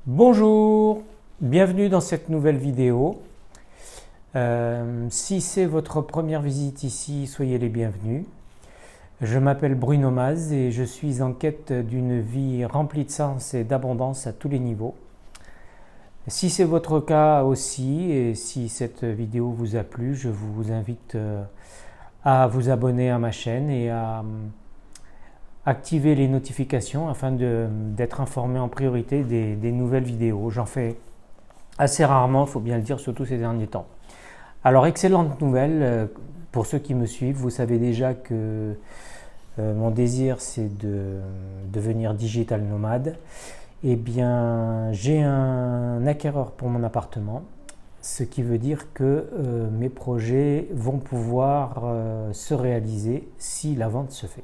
Bonjour, bienvenue dans cette nouvelle vidéo. Si c'est votre première visite ici, soyez les bienvenus. Je m'appelle Bruno Maz et je suis en quête d'une vie remplie de sens et d'abondance à tous les niveaux. Si c'est votre cas aussi et si cette vidéo vous a plu, je vous invite à vous abonner à ma chaîne et à activer les notifications afin d'être informé en priorité des nouvelles vidéos. J'en fais assez rarement, il faut bien le dire, surtout ces derniers temps. Alors, excellente nouvelle, pour ceux qui me suivent, vous savez déjà que mon désir c'est de devenir digital nomade. Eh bien, j'ai un acquéreur pour mon appartement, ce qui veut dire que mes projets vont pouvoir se réaliser si la vente se fait.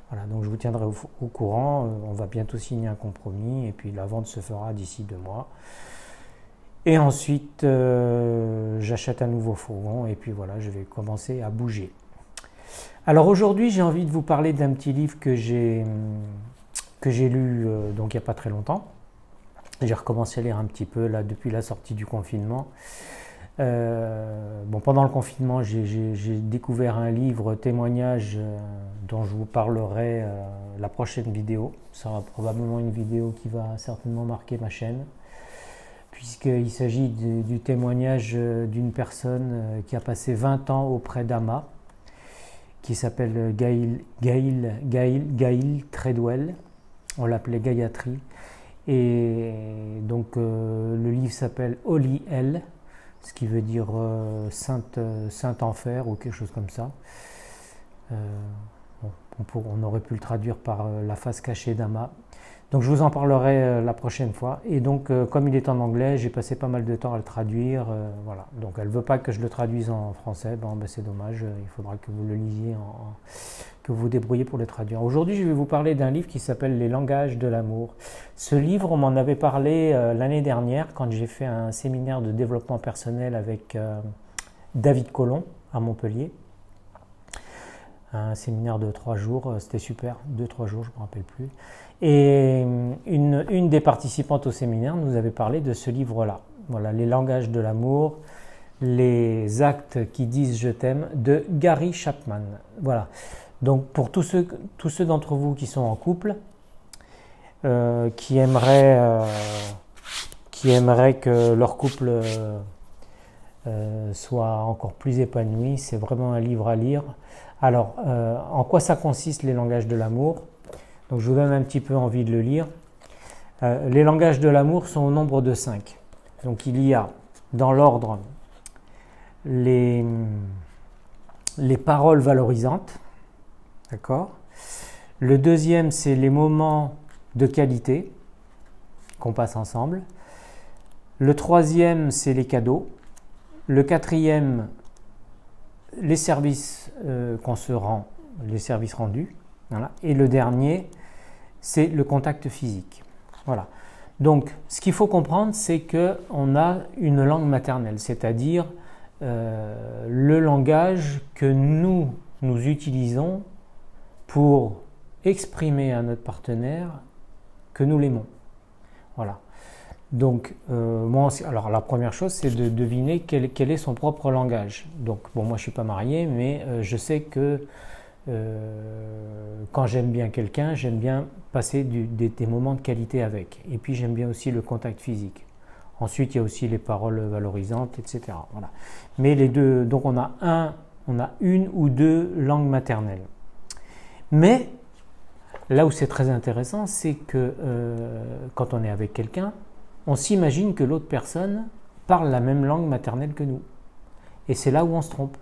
Voilà, donc je vous tiendrai au courant, on va bientôt signer un compromis et puis la vente se fera d'ici 2 mois. Et ensuite, j'achète un nouveau fourgon et puis voilà, je vais commencer à bouger. Alors aujourd'hui, j'ai envie de vous parler d'un petit livre que j'ai lu donc il n'y a pas très longtemps. J'ai recommencé à lire un petit peu là depuis la sortie du confinement. Pendant le confinement, j'ai découvert un livre témoignage dont je vous parlerai la prochaine vidéo. Ce sera probablement une vidéo qui va certainement marquer ma chaîne, puisqu'il s'agit du témoignage d'une personne qui a passé 20 ans auprès d'Ama, qui s'appelle Gail Treadwell. On l'appelait Gayatri. Et donc le livre s'appelle Holy Hell, ce qui veut dire Saint Enfer ou quelque chose comme ça. On aurait pu le traduire par la face cachée d'Ama. Donc je vous en parlerai la prochaine fois. Et donc comme il est en anglais, j'ai passé pas mal de temps à le traduire. Voilà. Donc elle ne veut pas que je le traduise en français. C'est dommage, il faudra que vous le lisiez, que vous vous débrouillez pour le traduire. Aujourd'hui, je vais vous parler d'un livre qui s'appelle Les langages de l'amour. Ce livre, on m'en avait parlé l'année dernière quand j'ai fait un séminaire de développement personnel avec David Colomb à Montpellier. Un séminaire de 3 jours, c'était super, 2-3 jours, je ne me rappelle plus. Et une des participantes au séminaire nous avait parlé de ce livre-là. Voilà, Les langages de l'amour, les actes qui disent je t'aime, de Gary Chapman. Voilà. Donc pour tous ceux d'entre vous qui sont en couple, qui aimeraient que leur couple soit encore plus épanoui, c'est vraiment un livre à lire. Alors, en quoi ça consiste les langages de l'amour? Donc je vous donne un petit peu envie de le lire. Les langages de l'amour sont au nombre de 5. Donc il y a dans l'ordre les paroles valorisantes. D'accord. Le deuxième, c'est les moments de qualité qu'on passe ensemble. Le troisième, c'est les cadeaux. Le quatrième, les services qu'on se rend, les services rendus. Voilà. Et le dernier, c'est le contact physique. Voilà. Donc, ce qu'il faut comprendre, c'est qu'on a une langue maternelle, c'est-à-dire le langage que nous utilisons pour exprimer à notre partenaire que nous l'aimons. Voilà. Donc, alors la première chose, c'est de deviner quel est son propre langage. Donc, moi je ne suis pas marié, mais je sais que quand j'aime bien quelqu'un, j'aime bien passer des moments de qualité avec. Et puis, j'aime bien aussi le contact physique. Ensuite, il y a aussi les paroles valorisantes, etc. Voilà. Mais les deux, donc on a une ou deux langues maternelles. Mais là où c'est très intéressant, c'est que quand on est avec quelqu'un, on s'imagine que l'autre personne parle la même langue maternelle que nous. Et c'est là où on se trompe.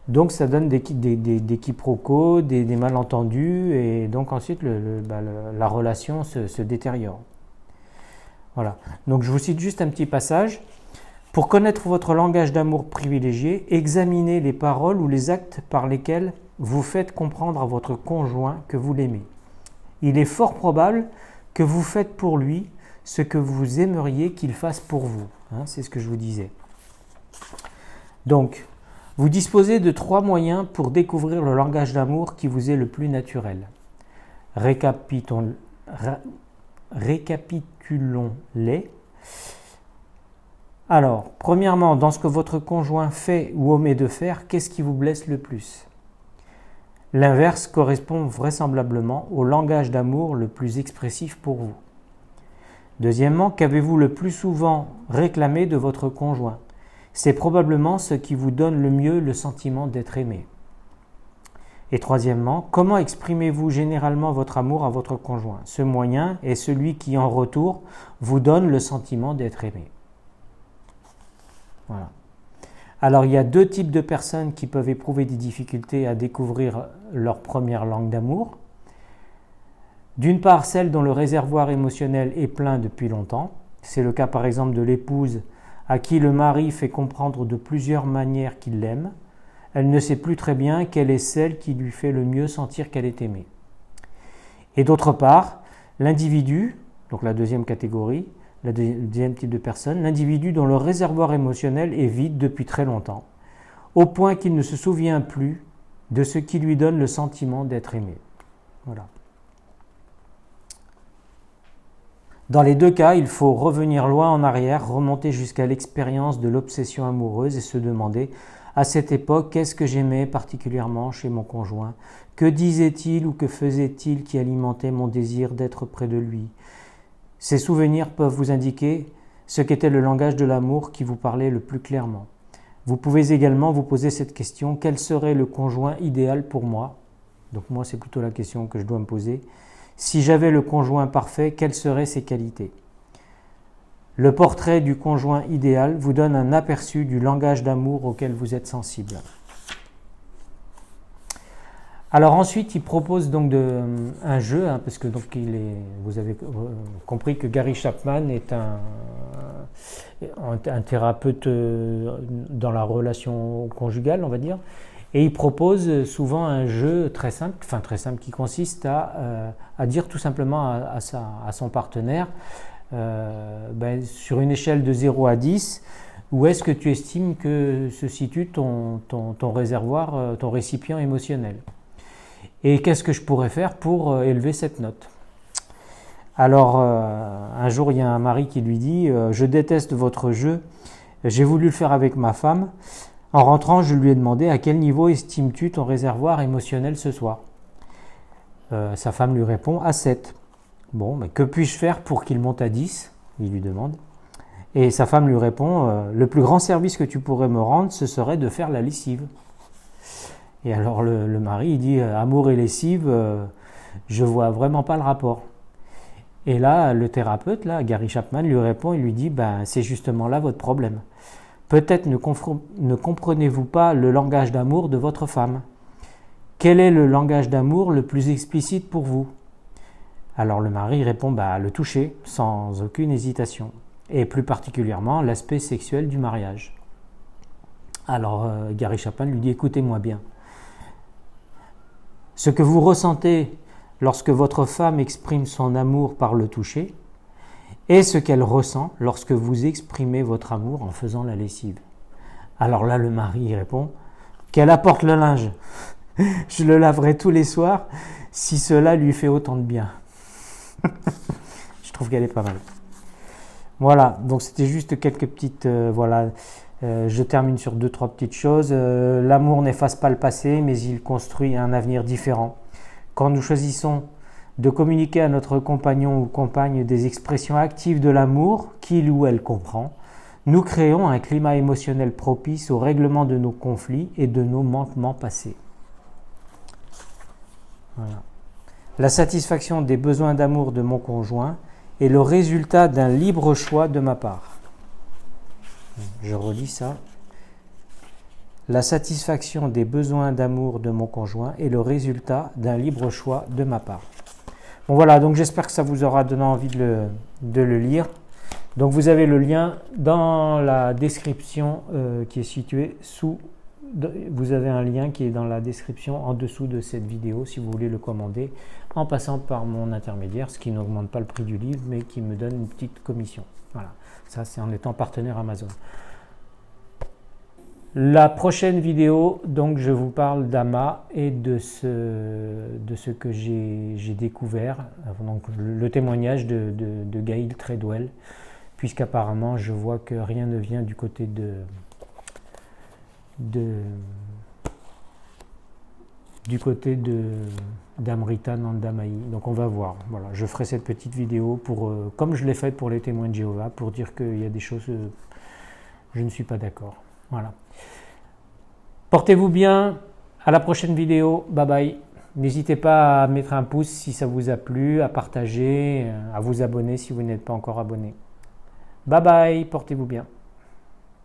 Donc ça donne des quiproquos, des malentendus, et donc ensuite la relation se détériore. Voilà. Donc je vous cite juste un petit passage. Pour connaître votre langage d'amour privilégié, examinez les paroles ou les actes par lesquels vous faites comprendre à votre conjoint que vous l'aimez. Il est fort probable que vous faites pour lui ce que vous aimeriez qu'il fasse pour vous. C'est ce que je vous disais. Donc, vous disposez de 3 moyens pour découvrir le langage d'amour qui vous est le plus naturel. récapitulons-les. Alors, premièrement, dans ce que votre conjoint fait ou omet de faire, qu'est-ce qui vous blesse le plus? L'inverse correspond vraisemblablement au langage d'amour le plus expressif pour vous. Deuxièmement, qu'avez-vous le plus souvent réclamé de votre conjoint? C'est probablement ce qui vous donne le mieux le sentiment d'être aimé. Et troisièmement, comment exprimez-vous généralement votre amour à votre conjoint? Ce moyen est celui qui, en retour, vous donne le sentiment d'être aimé. Voilà. Alors, il y a deux types de personnes qui peuvent éprouver des difficultés à découvrir leur première langue d'amour. D'une part, celle dont le réservoir émotionnel est plein depuis longtemps. C'est le cas par exemple de l'épouse à qui le mari fait comprendre de plusieurs manières qu'il l'aime. Elle ne sait plus très bien quelle est celle qui lui fait le mieux sentir qu'elle est aimée. Et d'autre part, l'individu, donc la deuxième catégorie, le deuxième type de personne, l'individu dont le réservoir émotionnel est vide depuis très longtemps, au point qu'il ne se souvient plus de ce qui lui donne le sentiment d'être aimé. Voilà. Dans les deux cas, il faut revenir loin en arrière, remonter jusqu'à l'expérience de l'obsession amoureuse et se demander, à cette époque, qu'est-ce que j'aimais particulièrement chez mon conjoint? Que disait-il ou que faisait-il qui alimentait mon désir d'être près de lui? Ces souvenirs peuvent vous indiquer ce qu'était le langage de l'amour qui vous parlait le plus clairement. Vous pouvez également vous poser cette question, quel serait le conjoint idéal pour moi? Donc moi, c'est plutôt la question que je dois me poser. Si j'avais le conjoint parfait, quelles seraient ses qualités? Le portrait du conjoint idéal vous donne un aperçu du langage d'amour auquel vous êtes sensible. Alors ensuite, il propose donc un jeu, parce que donc vous avez compris que Gary Chapman est un thérapeute dans la relation conjugale, on va dire, et il propose souvent un jeu très simple qui consiste à dire tout simplement à son partenaire, sur une échelle de 0 à 10, où est-ce que tu estimes que se situe ton réservoir, ton récipient émotionnel? Et qu'est-ce que je pourrais faire pour élever cette note? Alors, un jour, il y a un mari qui lui dit « Je déteste votre jeu, j'ai voulu le faire avec ma femme. En rentrant, je lui ai demandé à quel niveau estimes-tu ton réservoir émotionnel ce soir ?» Sa femme lui répond « à 7. » Bon, mais que puis-je faire pour qu'il monte à 10 ? Il lui demande. Et sa femme lui répond « Le plus grand service que tu pourrais me rendre, ce serait de faire la lessive. » Et alors le mari, il dit « Amour et lessive, je vois vraiment pas le rapport. » Et là, le thérapeute, Gary Chapman, lui répond et lui dit « C'est justement là votre problème. Peut-être ne comprenez-vous pas le langage d'amour de votre femme. Quel est le langage d'amour le plus explicite pour vous ?» Alors le mari répond le toucher, sans aucune hésitation, et plus particulièrement l'aspect sexuel du mariage. Alors Gary Chapman lui dit « Écoutez-moi bien. Ce que vous ressentez lorsque votre femme exprime son amour par le toucher est ce qu'elle ressent lorsque vous exprimez votre amour en faisant la lessive. » Alors là, le mari répond « Qu'elle apporte le linge. Je le laverai tous les soirs si cela lui fait autant de bien. » Je trouve qu'elle est pas mal. Voilà, donc c'était juste quelques petites... je termine sur 2-3 petites choses. L'amour n'efface pas le passé, mais il construit un avenir différent. Quand nous choisissons de communiquer à notre compagnon ou compagne des expressions actives de l'amour qu'il ou elle comprend, nous créons un climat émotionnel propice au règlement de nos conflits et de nos manquements passés. Voilà. La satisfaction des besoins d'amour de mon conjoint est le résultat d'un libre choix de ma part. Je relis ça. La satisfaction des besoins d'amour de mon conjoint est le résultat d'un libre choix de ma part. Bon voilà, donc j'espère que ça vous aura donné envie de le lire. Donc vous avez le lien dans la description qui est située sous. Vous avez un lien qui est dans la description en dessous de cette vidéo si vous voulez le commander en passant par mon intermédiaire, ce qui n'augmente pas le prix du livre mais qui me donne une petite commission. Voilà, ça c'est en étant partenaire Amazon. La prochaine vidéo, donc je vous parle d'Ama et de ce que j'ai découvert, donc le témoignage de Gail Treadwell, puisqu'apparemment je vois que rien ne vient du côté d'Amrita Nandamayi. Donc on va voir. Voilà, je ferai cette petite vidéo pour, comme je l'ai faite pour les témoins de Jéhovah, pour dire qu'il y a des choses je ne suis pas d'accord. Voilà. Portez-vous bien. À la prochaine vidéo. Bye bye. N'hésitez pas à mettre un pouce si ça vous a plu, à partager, à vous abonner si vous n'êtes pas encore abonné. Bye bye. Portez-vous bien.